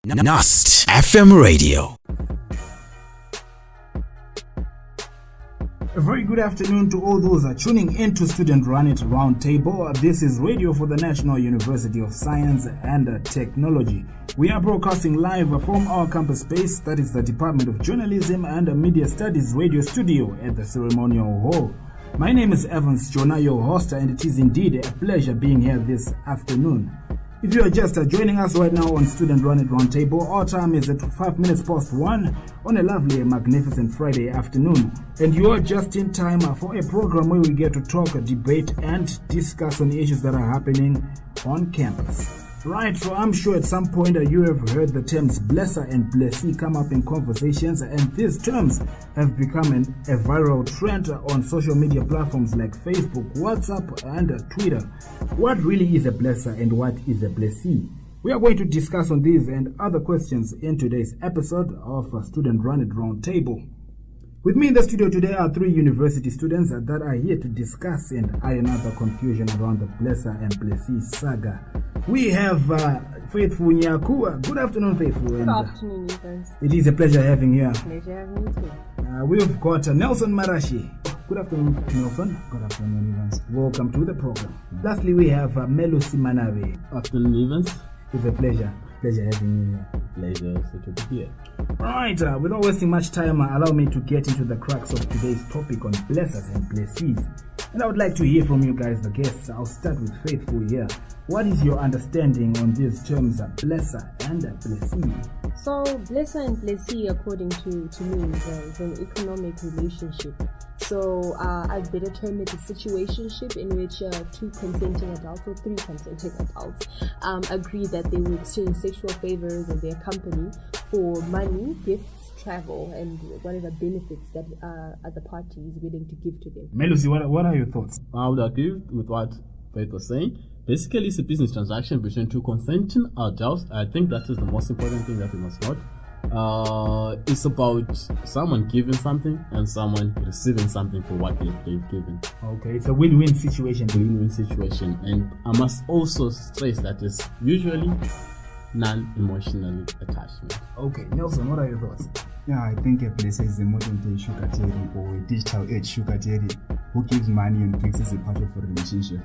Nust FM Radio. A very good afternoon to all those tuning into Student Rune't Roundtable. This is radio for the National University of Science and Technology. We are broadcasting live from our campus space, that is the Department of Journalism and Media Studies radio studio at the Ceremonial Hall. My name is Evans Jona, your host, and it is indeed a pleasure being here this afternoon. If you are just joining us right now on Student Rune't Roundtable, our time is at 5 minutes past 1 on a lovely and magnificent Friday afternoon. And you are just in time for a program where we get to talk, debate, and discuss on issues that are happening on campus. Right, so I'm sure at some point you have heard the terms blesser and blessee come up in conversations, and these terms have become a viral trend on social media platforms like Facebook, WhatsApp, and Twitter. What really is a blesser and what is a blessee? We are going to discuss on these and other questions in today's episode of Student Rune't Roundtable. With me in the studio today are 3 university students that are here to discuss and iron out the confusion around the blesser and blessee saga. We have Faithful Nyaku. Good afternoon, Faithful. Good afternoon, Evans. It is a pleasure having you. Pleasure having you too. We've got Nelson Marashi. Good afternoon, Nelson. Good afternoon, Evans. Welcome to the program. Lastly, we have Melusi Manabe. Afternoon, Evans. It's a pleasure. Pleasure having you here. Pleasure also to be here. Alright, without wasting much time, allow me to get into the crux of today's topic on blessers and blessees. And I would like to hear from you guys, the guests. I'll start with Faithful here. What is your understanding on these terms, blesser and blessee? So, blesser and blessee, according to me, is an economic relationship. So, I'd better term it a situationship in which 2 consenting adults or 3 consenting adults agree that they will exchange sexual favors of their company for money, gifts, travel, and whatever benefits that other party is willing to give to them. Melusi, what are your thoughts? I would agree with what Faith was saying. Basically, it's a business transaction between 2 consenting adults. I think that is the most important thing that we must note. It's about someone giving something and someone receiving something for what they've given. Okay, it's a win-win situation. Win-win situation. And I must also stress that it's usually non-emotionally attachment. Okay, Nelson, what are your thoughts? Yeah, I think a blesser is a modern day sugar daddy or a digital age sugar daddy who gives money and drinks as a part of a relationship.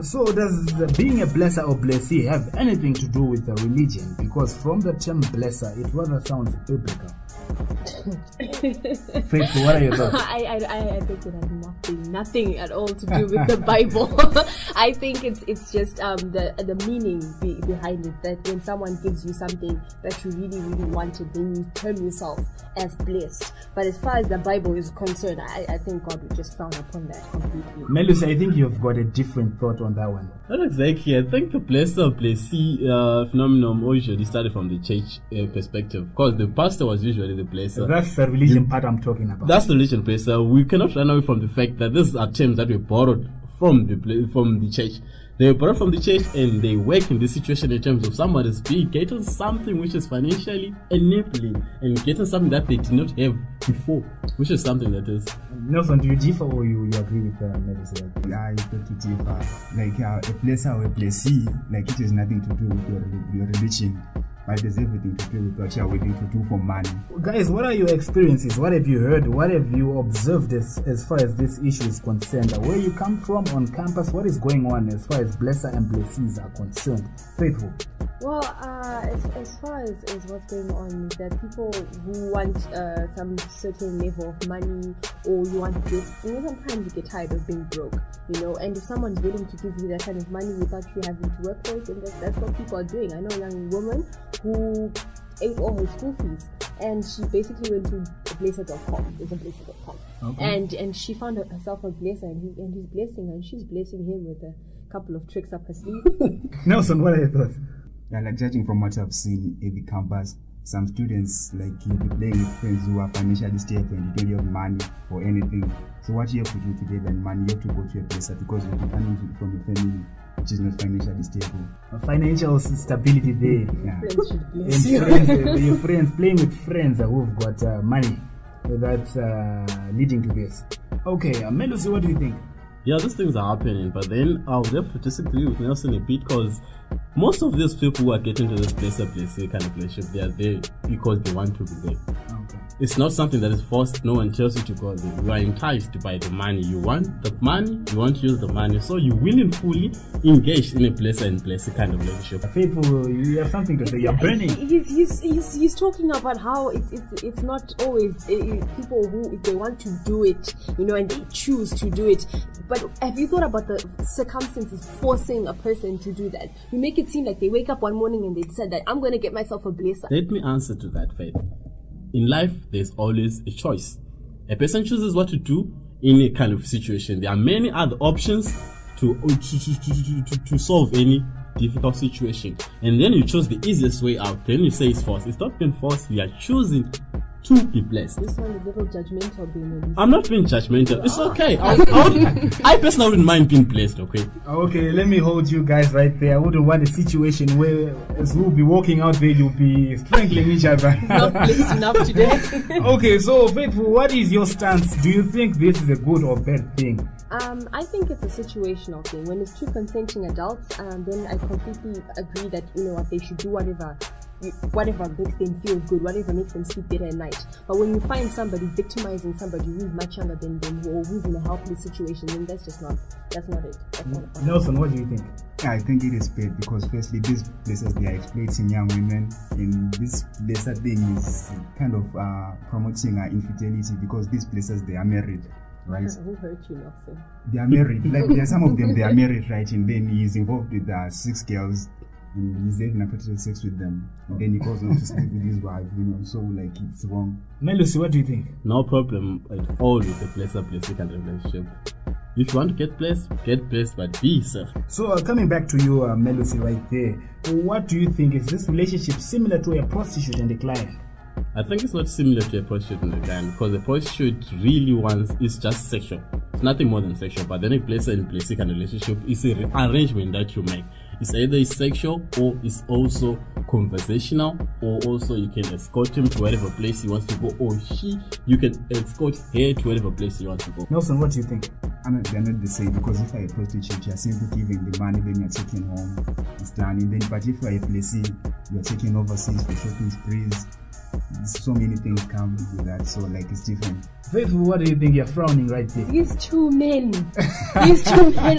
So does being a blesser or blessee have anything to do with the religion? Because from the term blesser, it rather sounds biblical. Faithful, what are your thoughts? I think it has nothing at all to do with the Bible. I think it's just the meaning behind it, that when someone gives you something that you really, really wanted, then you term yourself as blessed. But as far as the Bible is concerned, I think God would just frown upon that completely. Melus, I think you've got a different thought on that one. Not exactly. I think the blesser blessee phenomenon usually started from the church perspective, because the pastor was usually the blesser. That's the religion part I'm talking about. That's the religion blesser. We cannot run away from the fact that these are terms that were borrowed from the church. They were borrowed from the church, and they work in this situation in terms of somebody's being getting something which is financially enabling and getting something that they did not have before, which is something that is. Nelson, do you differ or you agree with Melus? I beg to differ. Like a blesser or a blessee, like it has nothing to do with your religion. But it has everything to do with what you are willing to do for money. Guys, what are your experiences? What have you heard? What have you observed as far as this issue is concerned? Where you come from on campus, what is going on as far as blesser and blessees are concerned? Faithful. Well, as far as what's going on is that people who want some certain level of money, or you want gifts, sometimes you get tired of being broke, and if someone's willing to give you that kind of money without you having to work for it, then that's what people are doing. I know a young woman who ate all her school fees, and she basically went to blesser.com. It's a blesser.com. Okay. And she found herself a blesser, and he's blessing her, and she's blessing him with a couple of tricks up her sleeve. Nelson, what are your thoughts? Yeah, like judging from what I've seen at the campus, some students, like, you'll be playing with friends who are financially stable and you don't have money or anything. So what you have to do to get that money, you have to go to a blesser, because you'll be coming from a family which is not financially stable. Financial stability there. Yeah. And your friends, playing with friends who've got money, that's leading to this. Okay, Melusi, what do you think? Yeah, these things are happening, but then I would have to disagree with Nelson a bit, because most of these people who are getting to this place kind of relationship, they are there because they want to be there. Okay. It's not something that is forced. No one tells you to go there. You are enticed by the money. You want the money, you want to use the money, so you will and fully engage in a place kind of relationship. Faithful, you have something to say. You're burning. He's talking about how it's not always people who, if they want to do it, and they choose to do it. But have you thought about the circumstances forcing a person to do that? You make it seem like they wake up one morning and they decide that I'm going to get myself a blazer. Let me answer to that, Faith. In life, there's always a choice. A person chooses what to do in a kind of situation. There are many other options to solve any difficult situation. And then you choose the easiest way out. Then you say it's forced. It's not been forced. You are choosing to be blessed. This one is a little judgmental, being I'm not being judgmental. It's okay. I personally wouldn't mind being blessed, okay? Okay, let me hold you guys right there. I wouldn't want a situation where as we'll be walking out there, you'll be strangling each other. Not blessed enough today. Okay, so Faithful, what is your stance? Do you think this is a good or bad thing? I think it's a situational thing. When it's two consenting adults, then I completely agree that they should do whatever makes them feel good, whatever makes them sleep better at night. But when you find somebody victimizing somebody who's much younger than them, or who's in a helpless situation, then that's not it. That's not Nelson, what do you think? Yeah, I think it is bad because firstly, these places, they are exploiting young women, and this lesser thing is kind of promoting infidelity, because these places, they are married. Right? Who hurt you, Nelson? They are married. Like, there are some of them, they are married, right? And then he is involved with 6 girls, and he's having appreciated sex with them. And then he goes on to sleep with his wife, so like it's wrong. Melusi, what do you think? No problem at all with the place kind of relationship. If you want to get blessed, but be safe. So coming back to you, Melusi, right there, what do you think? Is this relationship similar to a prostitute and a client? I think it's not similar to a prostitute and a client, because a prostitute really is just sexual. It's nothing more than sexual. But then a place and place kind of relationship is an arrangement that you make. It's either sexual or it's also conversational, or also you can escort him to whatever place he wants to go, or you can escort her to whatever place he wants to go. Nelson, what do you think? They're not the same, because if I a prostitute, you're simply giving the money, then you're taking home, it's done. And then, but if you're a placee, you're taking overseas for shopping sprees. So many things come with that, so like it's different. Faithful, what do you think? You're frowning right there. These two men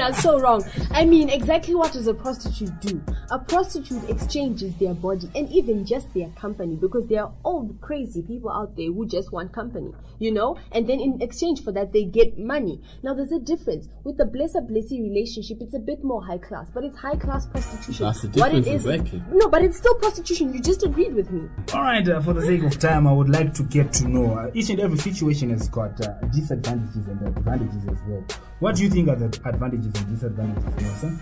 are so wrong. I mean, exactly what does a prostitute do? A prostitute exchanges their body and even just their company, because there are all crazy people out there who just want company, and then in exchange for that they get money. Now there's a difference. With the blessee relationship, it's a bit more high class, but it's high class prostitution. That's the difference, exactly. No, but it's still prostitution. You just agreed with me. Alright, for the sake of time, I would like to get to know each and every situation has got disadvantages and advantages as well. What do you think are the advantages and disadvantages, Nelson?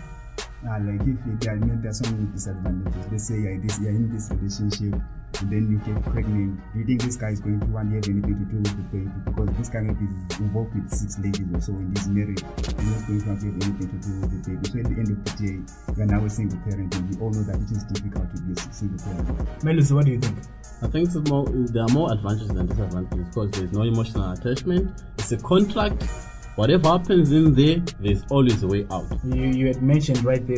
Like if there's so many disadvantages. Let's say you're in this relationship and then you get pregnant. Do you think this guy is going to want to have anything to do with the baby? Because this guy maybe is involved with 6 ladies or so, and he's married. He's not going to want to have anything to do with the baby. So at the end of the day, you're now a single parent, and we all know that it is difficult to be a single parent. Melusi, what do you think? I think there are more advantages than disadvantages, because there's no emotional attachment. It's a contract. Whatever happens in there's always a way out. You had mentioned right there,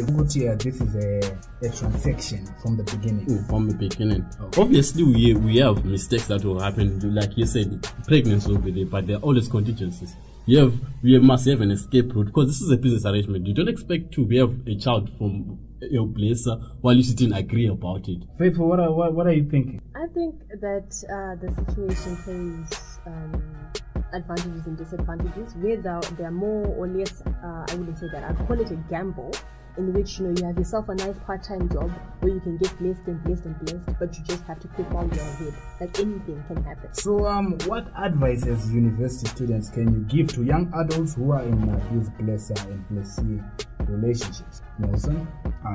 this is a transaction from the beginning. From the beginning. Okay. Obviously, we have mistakes that will happen. Like you said, pregnancy will be there, but there are always contingencies. We must have an escape route, because this is a business arrangement. You don't expect to have a child from your place while you didn't agree about it. Faithful, what are you thinking? I think that the situation plays advantages and disadvantages, where there are more or less, I wouldn't say that, I'd call it a gamble, in which you have yourself a nice part-time job where you can get blessed, but you just have to keep all your head, like anything can happen. So what advice as university students can you give to young adults who are in these blesser and blessee relationships? Nelson?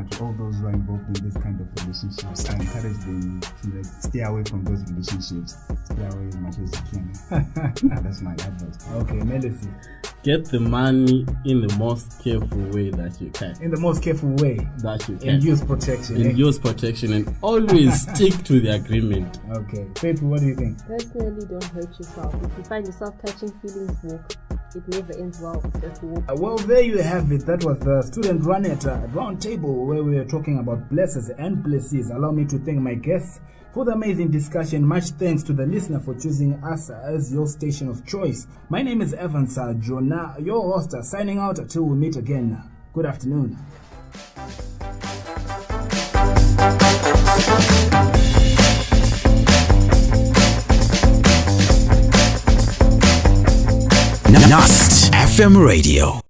To all those who are involved in this kind of relationships, I encourage them to stay away from those relationships. Stay away as much as you can. That's my advice. Okay, Melusi. get the money in the most careful way that you can. In the most careful way. That you can. And use protection. And use protection and always stick to the agreement. Okay. Faithful, what do you think? Personally, don't hurt yourself. If you find yourself catching feelings, walk. It never ends well. Just walk. Well, there you have it. That was the Student Rune't Roundtable, where we were talking about blessings and blesses. Allow me to thank my guests for the amazing discussion. Much thanks to the listener for choosing us as your station of choice. My name is Evans Jona, your host, signing out until we meet again. Good afternoon. Nust FM Radio.